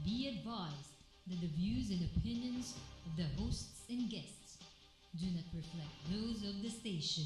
Be advised that the views and opinions of the hosts and guests do not reflect those of the station.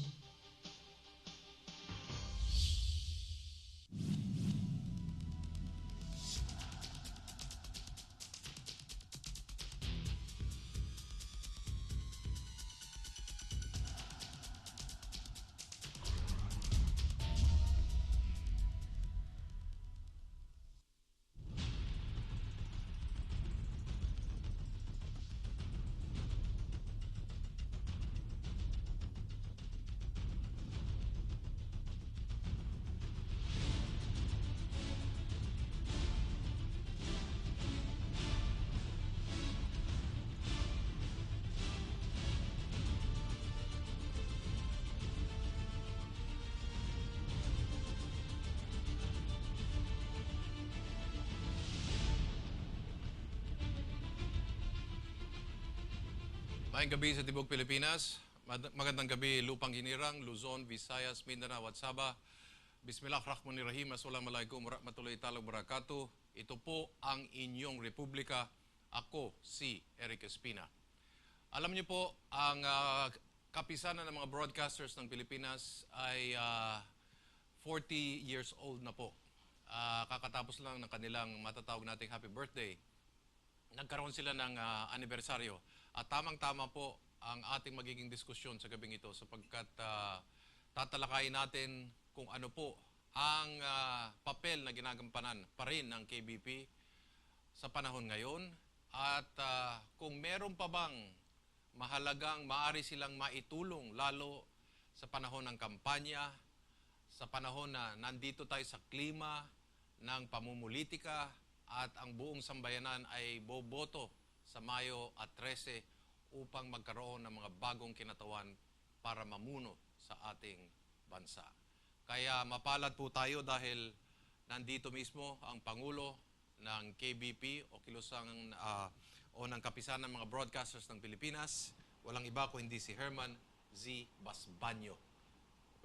Maayong gabi sa Tibok Pilipinas. Magandang gabi Lupang Hinirang, Luzon, Visayas, Mindanao at Sabah. Bismillahirrahmanirrahim. Assalamualaikum warahmatullahi wabarakatuh. Ito po ang inyong republika. Ako si Eric Espina. Alam niyo po, ang kapisanan ng mga broadcasters ng Pilipinas ay 40 years old na po. Kakatapos lang ng kanilang matatawag nating happy birthday. Nagkaroon sila ng anibersaryo. At tamang-tama po ang ating magiging diskusyon sa gabing ito sapagkat tatalakayin natin kung ano po ang papel na ginagampanan pa rin ng KBP sa panahon ngayon at kung meron pa bang mahalagang maaari silang maitulong lalo sa panahon ng kampanya, sa panahon na nandito tayo sa klima ng pamumulitika at ang buong sambayanan ay boboto sa Mayo at 13 upang magkaroon ng mga bagong kinatawan para mamuno sa ating bansa. Kaya mapalad po tayo dahil nandito mismo ang Pangulo ng KBP o kilusang o ng kapisanan ng mga broadcasters ng Pilipinas. Walang iba kundi si Herman Z. Basbanyo.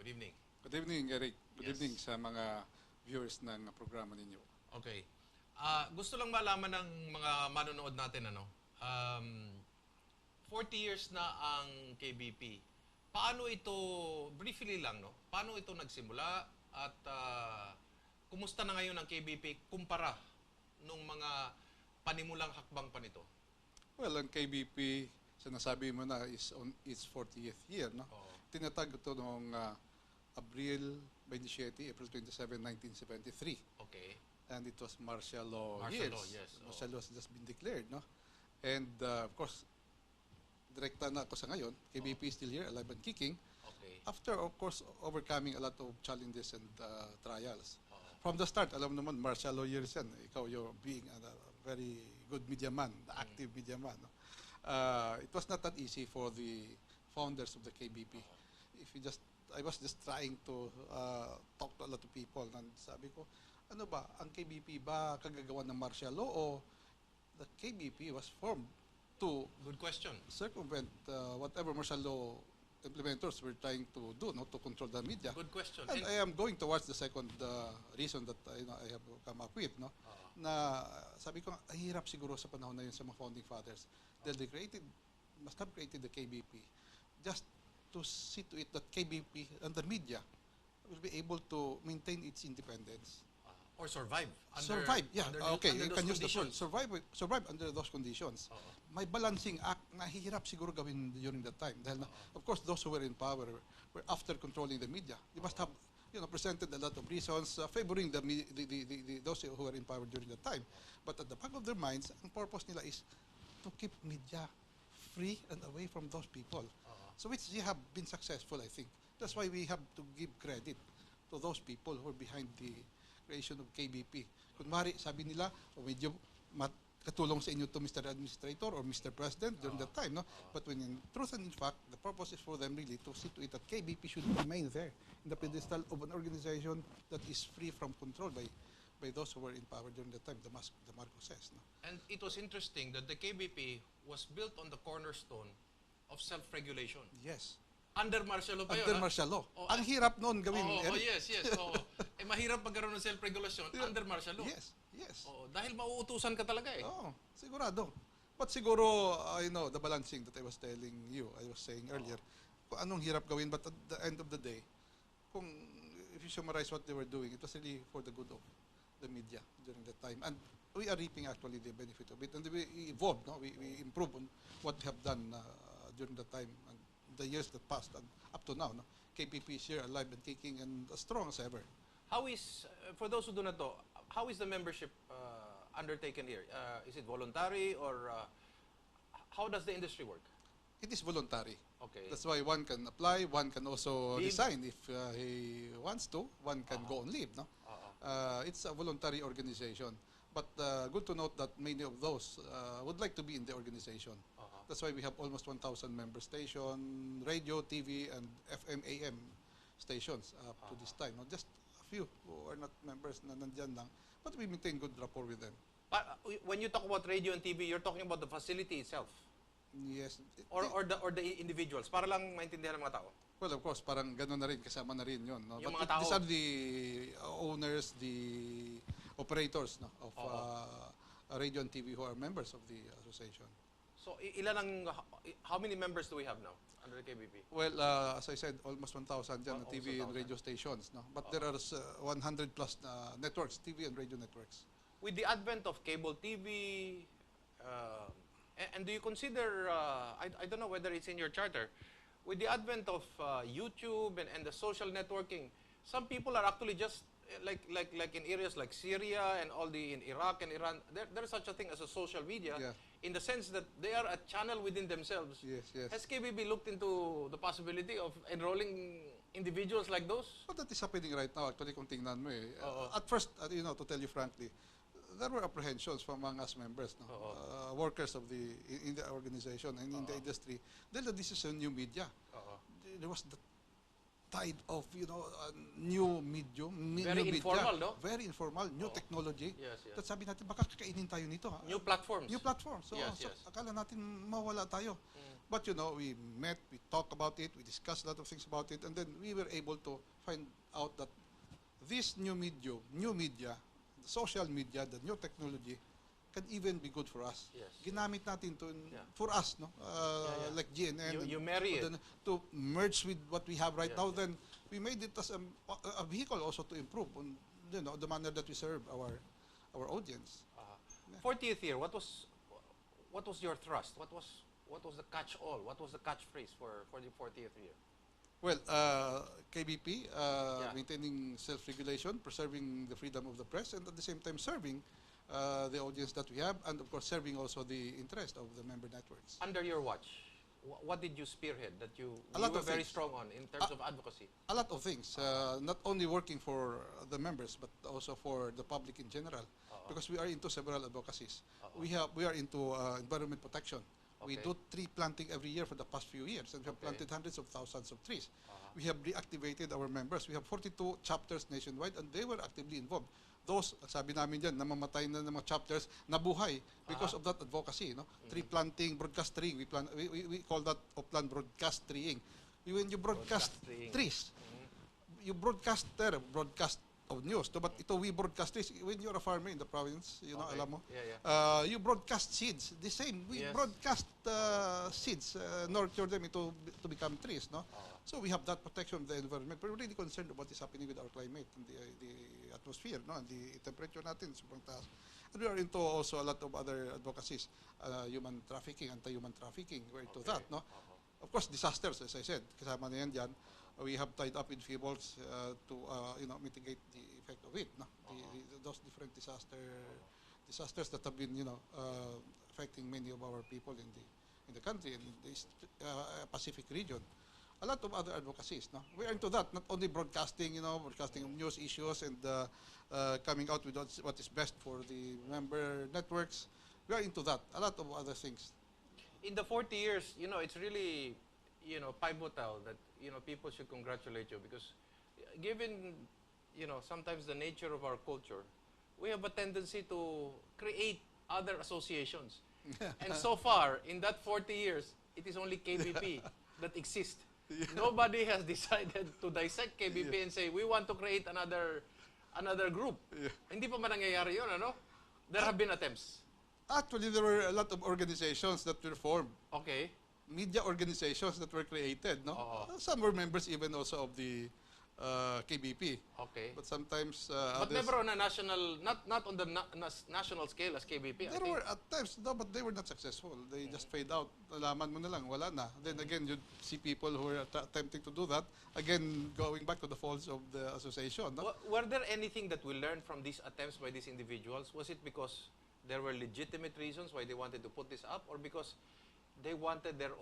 Good evening. Good evening, Eric. Good evening sa mga viewers ng programa ninyo. Okay. Gusto lang malaman ng mga manonood natin, 40 years na ang KBP. Paano ito, briefly lang, paano ito nagsimula at kumusta na ngayon ang KBP kumpara nung mga panimulang hakbang pa nito? Well, ang KBP, sinasabi mo na, is on its 40th year. No? Oo. Tinatag ito noong April 27, April 27, 1973. Okay. And it was martial law Martial years. law, yes. Martial law has just been declared, no? And of course, direkta na ako sa ngayon. KBP is still here, alive and kicking. Okay. After, of course, overcoming a lot of challenges and trials. From the start, alam naman, martial law years yan. Ikaw, you're being a very good media man, the active media man. No? It was not that easy for the founders of the KBP. I was just trying to talk to a lot of people. And sabi ko, ano ba, ang KBP ba kagagawa ng martial law o the KBP was formed to Good question. circumvent whatever martial law implementers were trying to do, to control the media. Good question. And I am going towards the second reason that I have come up with, na sabi ko, ay hirap siguro sa panahon na yun sa mga founding fathers. They must have created the KBP just to see to it that KBP and the media will be able to maintain its independence. Or survive. Survive, yeah. Okay, you can use the word. Survive. Survive under those conditions. May balancing act na hirap siguro gawin during that time. Dahil of course, those who were in power were after controlling the media. They must have presented a lot of reasons favoring those who were in power during that time. But at the back of their minds, ang purpose nila is to keep media free and away from those people. So which they have been successful, I think. That's why we have to give credit to those people who are behind the creation of KBP. Kunwari, sabi nila, medyo katulong sa inyo to Mr. Administrator or Mr. President during that time, no? But when in truth and in fact, the purpose is for them really to see to it that KBP should remain there in the pedestal of an organization that is free from control by those who were in power during that time, the Marcoses. No? And it was interesting that the KBP was built on the cornerstone of self-regulation. Yes. Under martial law pa yun. Under martial law. Ang hirap noon gawin. Yes. mahirap magkaroon ng self-regulation under martial law. Yes, yes. Oo, dahil mauutusan ka talaga eh. Oo, sigurado. But siguro, the balancing that I was telling you, I was saying earlier, kung anong hirap gawin, but at the end of the day, if you summarize what they were doing, it was really for the good of the media during that time. And we are reaping actually the benefit of it. And we evolved, no? We improved on what we have done during that time and the years that passed and up to now. No? KPP is here alive and kicking and as strong as ever. How is, for those who do not know, how is the membership undertaken here? Is it voluntary or how does the industry work? It is voluntary. Okay. That's why one can apply, one can also Leave? resign if he wants to, one can go on leave. No? It's a voluntary organization. But good to note that many of those would like to be in the organization. That's why we have almost 1,000 member station, radio, TV, and FM, AM stations up to this time. No? Just a few who are not members na nandyan lang. But we maintain good rapport with them. When you talk about radio and TV, you're talking about the facility itself? Yes. Or the individuals? Para lang maintindihan ng mga tao. Well, of course, parang gano'n na rin, kasama na rin yun. No? Yung But mga tao. these are the owners, the operators no, of radio and TV who are members of the association. So, how many members do we have now under the KBP? Well, as I said, almost 1,000 dyan na TV and radio stations. No? But there are 100 plus networks, TV and radio networks. With the advent of cable TV, and do you consider, I don't know whether it's in your charter, with the advent of YouTube and the social networking, some people are actually just like in areas like Syria and in Iraq and Iran, there's such a thing as a social media, in the sense that they are a channel within themselves. Yes, yes. Has KBB looked into the possibility of enrolling individuals like those? But that is happening right now. Actually, kung tingnan mo eh. At first, to tell you frankly, there were apprehensions from among us members, no? Workers of in the organization and in the industry. Then this is a new media. There was the tide of new medium, Very new informal, media, no? Very informal, new technology. Yes, yes. That sabi natin, baka kakainin tayo nito. New platforms. New platforms. So, Yes, so yes. akala natin mawala tayo. But we met, we talked about it, we discussed a lot of things about it, and then we were able to find out that this new media, the social media, the new technology, can even be good for us. Yes. Ginamit natin to for us, no? Like GNN. You marry it. To merge with what we have right Yes, now, yes. then we made it as a vehicle also to improve on the manner that we serve our audience. 40th year, what was your thrust? What was the catch-all? What was the catchphrase for the 40th year? Well, KBP, maintaining self-regulation, preserving the freedom of the press, and at the same time serving the audience that we have, and of course serving also the interest of the member networks. Under your watch, what did you spearhead that you lot were of very things. strong on in terms of advocacy? A lot of things, not only working for the members, but also for the public in general, because we are into several advocacies. We are into environment protection. We do tree planting every year for the past few years, and we have planted hundreds of thousands of trees. We have reactivated our members. We have 42 chapters nationwide, and they were actively involved. Those, sabi namin dyan, namamatay na ng mga chapters, nabuhay because of that advocacy. No? Tree planting, broadcast treeing. We call that upland broadcast treeing. When you broadcast trees, you broadcast of news. No? But ito, we broadcast trees. When you're a farmer in the province, alam mo, you broadcast seeds. The same, we broadcast seeds, nurture them to become trees. No? So we have that protection of the environment. We're really concerned about what is happening with our climate and the atmosphere, no, and the temperature natin sobrang taas. And we are into also a lot of other advocacies, human trafficking, anti-human trafficking. We're into that, no. Of course, disasters, as I said, kasama na yan dyan. We have tied up with FIBOLs to mitigate the effect of it, no. Those different disasters that have been affecting many of our people in the country and in the Pacific region. A lot of other advocacies. No? We are into that, not only broadcasting, broadcasting news issues and coming out with what is best for the member networks. We are into that. A lot of other things. In the 40 years, it's really, pivotal that, people should congratulate you because given, sometimes the nature of our culture, we have a tendency to create other associations. And so far, in that 40 years, it is only KBP that exists. Nobody has decided to dissect KBP and say, we want to create another another group. Yeah. Hindi pa ba nangyayari yun, ano? There have been attempts. Actually, there were a lot of organizations that were formed. Okay. Media organizations that were created, no? Oo. Some were members even also of the KBP. Okay. But sometimes But others, never on a national, not on the national scale as KBP. I there think. were at times, no, but they were not successful. They just fade out. Nalaman mo na lang, wala na. Then again, you see people who were attempting to do that. Again, going back to the faults of the association. No? Were there anything that we learned from these attempts by these individuals? Was it because there were legitimate reasons why they wanted to put this up, or because they wanted their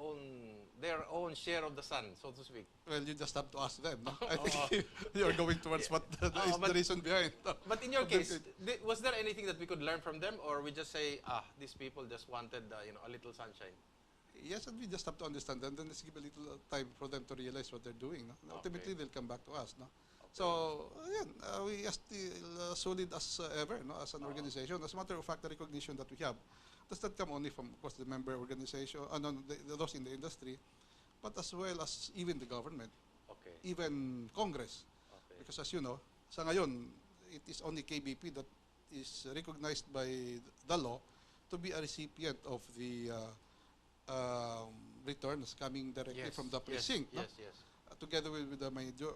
own share of the sun, so to speak? Well, you just have to ask them. No? I think you're going towards what is the reason behind. But in your case, was there anything that we could learn from them, or we just say, these people just wanted, a little sunshine? Yes, and we just have to understand them. Then let's give a little time for them to realize what they're doing. No? Okay. Ultimately, they'll come back to us. No? So, again, we are still solid as ever, no? As an organization. As a matter of fact, the recognition that we have does not come only from, of course, the member organization, those in the industry, but as well as even the government, Okay. even Congress. Okay. Because as you know, sa ngayon, it is only KBP that is recognized by the law to be a recipient of the returns coming directly from the precinct. Yes, No? yes. Together with the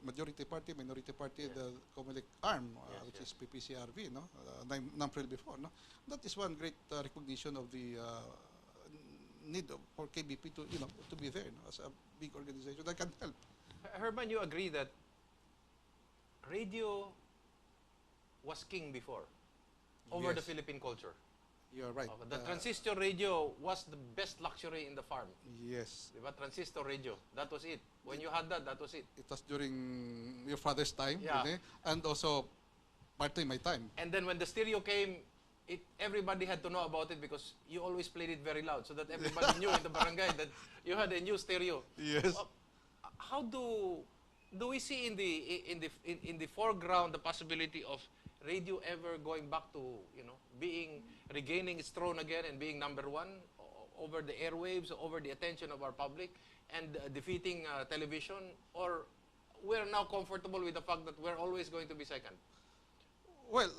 majority party, minority party, the Comelec arm, which yes. is PPCRV, no, NAMPREL before, no, that is one great recognition of the need for KBP to, to be there, no, as a big organization that can help. Herman, you agree that radio was king before over the Yes. Philippine culture? You're right. Okay. The transistor radio was the best luxury in the farm. Yes, Diba? Transistor radio. That was it. When you had that, that was it. it was during your father's time, Yeah. and also partly my time. And then when the stereo came, everybody had to know about it because you always played it very loud so that everybody knew in the barangay that you had a new stereo. Yes. How do we see in the foreground the possibility of radio ever going back to regaining its throne again and being number one over the airwaves, over the attention of our public, and defeating television? Or we're now comfortable with the fact that we're always going to be second? Well,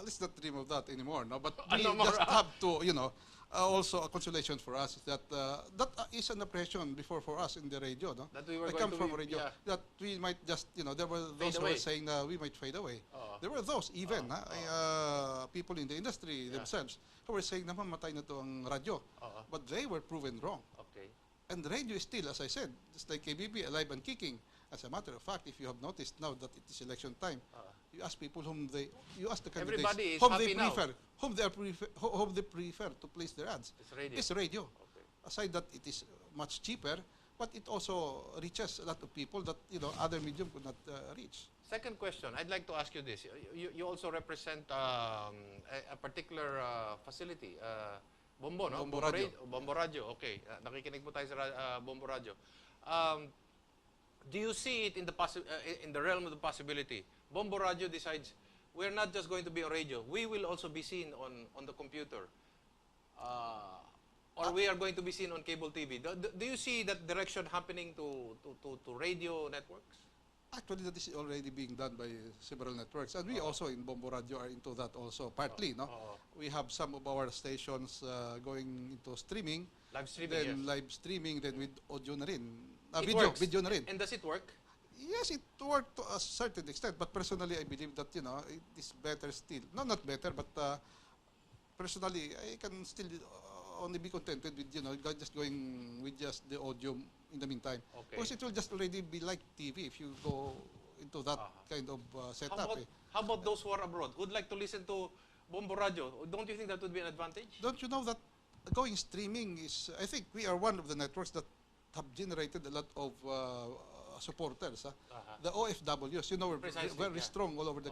let's not dream of that anymore, no. But we No more. just have to, also a consolation for us is that that is an impression before for us in the radio, no. That we were I going come to from be- radio. yeah. That we might just, there were those who away. were saying we might fade away. There were those even, people in the industry themselves who were saying, naman matay na to ang radyo. But they were proven wrong. Okay. And the radio is still, as I said, just like KBB, alive and kicking. As a matter of fact, if you have noticed now that it is election time, you ask people you ask the candidates Everybody is whom happy they now. prefer, whom they prefer to place their ads. It's radio. It's radio. Okay. Aside that it is much cheaper, but it also reaches a lot of people that other medium could not reach. Second question, I'd like to ask you this. You also represent a particular facility, Bombo, no? Bombo Radio. Bombo Radio, okay. Nakikinig po tayo sa Bombo Radio. Do you see it in the realm of the possibility? Bombo Radio decides, we're not just going to be on radio. We will also be seen on the computer. Or we are going to be seen on cable TV. Do you see that direction happening to radio networks? Actually, that is already being done by several networks. And we also in Bombo Radio are into that also, partly. No? We have some of our stations going into streaming. Live streaming, Then yes. live streaming, then with audio na rin. It works. Video na rin. And does it work? Yes, it worked to a certain extent. But personally, I believe that, it is better still. No, not better, but personally, I can still only be contented with, just going with just the audio in the meantime. Okay. Because it will just already be like TV if you go into that kind of setup. How about those who are abroad who'd like to listen to Bombo Radio? Don't you think that would be an advantage? Don't you know that going streaming is, I think we are one of the networks that have generated a lot of supporters. The OFWs, we're Precisely, very yeah. strong all over the